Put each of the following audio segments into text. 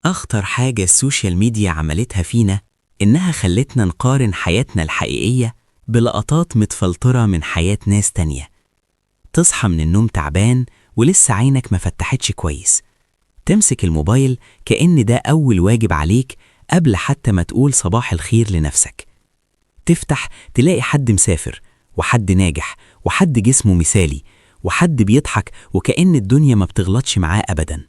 أخطر حاجة السوشيال ميديا عملتها فينا إنها خلتنا نقارن حياتنا الحقيقية بلقطات متفلترة من حياة ناس تانية. تصحى من النوم تعبان ولسه عينك ما فتحتش كويس، تمسك الموبايل كأن ده أول واجب عليك قبل حتى ما تقول صباح الخير لنفسك. تفتح تلاقي حد مسافر وحد ناجح وحد جسمه مثالي وحد بيضحك وكأن الدنيا ما بتغلطش معاه أبداً.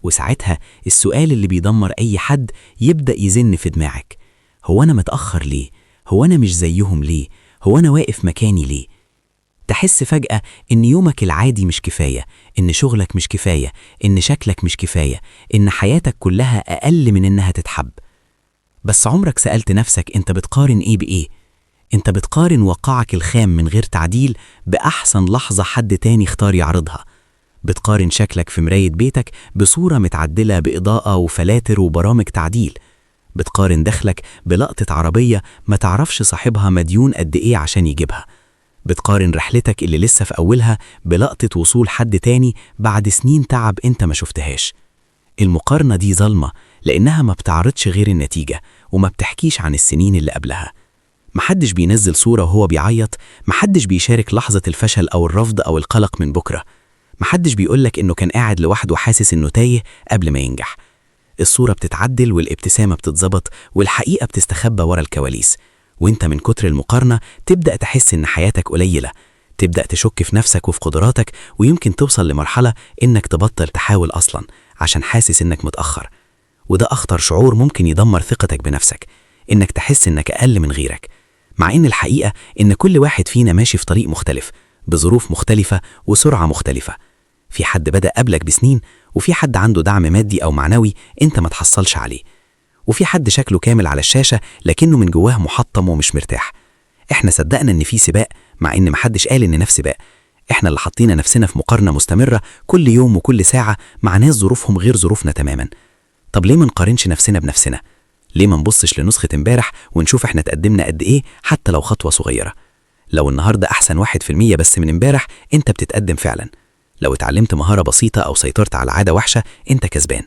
وساعتها السؤال اللي بيدمر أي حد يبدأ يزن في دماغك: هو أنا متأخر ليه؟ هو أنا مش زيهم ليه؟ هو أنا واقف مكاني ليه؟ تحس فجأة إن يومك العادي مش كفاية، إن شغلك مش كفاية، إن شكلك مش كفاية، إن حياتك كلها أقل من إنها تتحب. بس عمرك سألت نفسك أنت بتقارن إيه بإيه؟ أنت بتقارن واقعك الخام من غير تعديل بأحسن لحظة حد تاني اختار يعرضها. بتقارن شكلك في مراية بيتك بصورة متعدلة بإضاءة وفلاتر وبرامج تعديل. بتقارن دخلك بلقطة عربية ما تعرفش صاحبها مديون قد إيه عشان يجيبها. بتقارن رحلتك اللي لسه في أولها بلقطة وصول حد تاني بعد سنين تعب أنت ما شفتهاش. المقارنة دي ظلمة لأنها ما بتعرضش غير النتيجة وما بتحكيش عن السنين اللي قبلها. محدش بينزل صورة وهو بيعيط، محدش بيشارك لحظة الفشل أو الرفض أو القلق من بكرة، محدش بيقولك إنه كان قاعد لوحده حاسس إنه تايه قبل ما ينجح. الصورة بتتعدل والابتسامة بتتظبط والحقيقة بتستخبى ورا الكواليس، وإنت من كتر المقارنة تبدأ تحس إن حياتك قليلة، تبدأ تشك في نفسك وفي قدراتك، ويمكن توصل لمرحلة إنك تبطل تحاول أصلاً عشان حاسس إنك متأخر. وده أخطر شعور ممكن يدمر ثقتك بنفسك، إنك تحس إنك أقل من غيرك، مع إن الحقيقة إن كل واحد فينا ماشي في طريق مختلف بظروف مختلفة وسرعة مختلفة. في حد بدأ قبلك بسنين، وفي حد عنده دعم مادي أو معنوي أنت ما تحصلش عليه، وفي حد شكله كامل على الشاشة لكنه من جواه محطم ومش مرتاح. إحنا صدقنا إن في سباق مع إن محدش قال إن نفس سباق. إحنا اللي حطينا نفسنا في مقارنة مستمرة كل يوم وكل ساعة مع ناس ظروفهم غير ظروفنا تماماً. طب ليه ما نقارنش نفسنا بنفسنا؟ ليه ما نبصش لنسخة امبارح ونشوف إحنا تقدمنا قد إيه حتى لو خطوة صغيرة؟ لو النهاردة أحسن 1% بس من امبارح أنت بتتقدم فعلاً. لو اتعلمت مهارة بسيطة أو سيطرت على عادة وحشة أنت كسبان.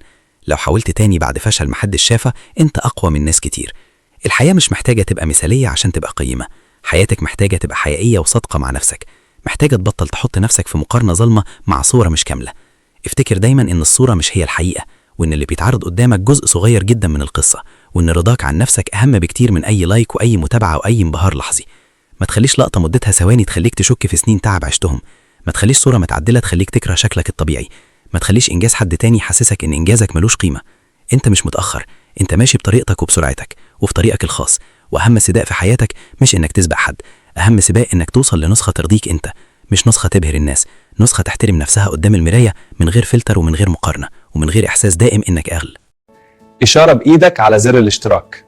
لو حاولت تاني بعد فشل محدش شافه أنت أقوى من ناس كتير. الحياة مش محتاجة تبقى مثالية عشان تبقى قيمة، حياتك محتاجة تبقى حقيقية وصادقة مع نفسك، محتاجة تبطل تحط نفسك في مقارنة ظلمة مع صورة مش كاملة. افتكر دايما إن الصورة مش هي الحقيقة، وإن اللي بيتعرض قدامك جزء صغير جدا من القصة، وإن رضاك عن نفسك أهم بكتير من أي لايك وأي متابعة وأي انبهار لحظي. ما تخليش لقطة مدتها ثواني تخليك تشك في سنين تعب عشتهم. ما تخليش صورة متعدلة تخليك تكره شكلك الطبيعي. ما تخليش إنجاز حد تاني يحسسك إن إنجازك ملوش قيمة. أنت مش متأخر، أنت ماشي بطريقتك وبسرعتك وفي طريقك الخاص. وأهم سباق في حياتك مش إنك تسبق حد، أهم سباق إنك توصل لنسخة ترضيك أنت، مش نسخة تبهر الناس، نسخة تحترم نفسها قدام المراية من غير فلتر ومن غير مقارنة ومن غير إحساس دائم إنك أغل. إشارة بإيدك على زر الاشتراك.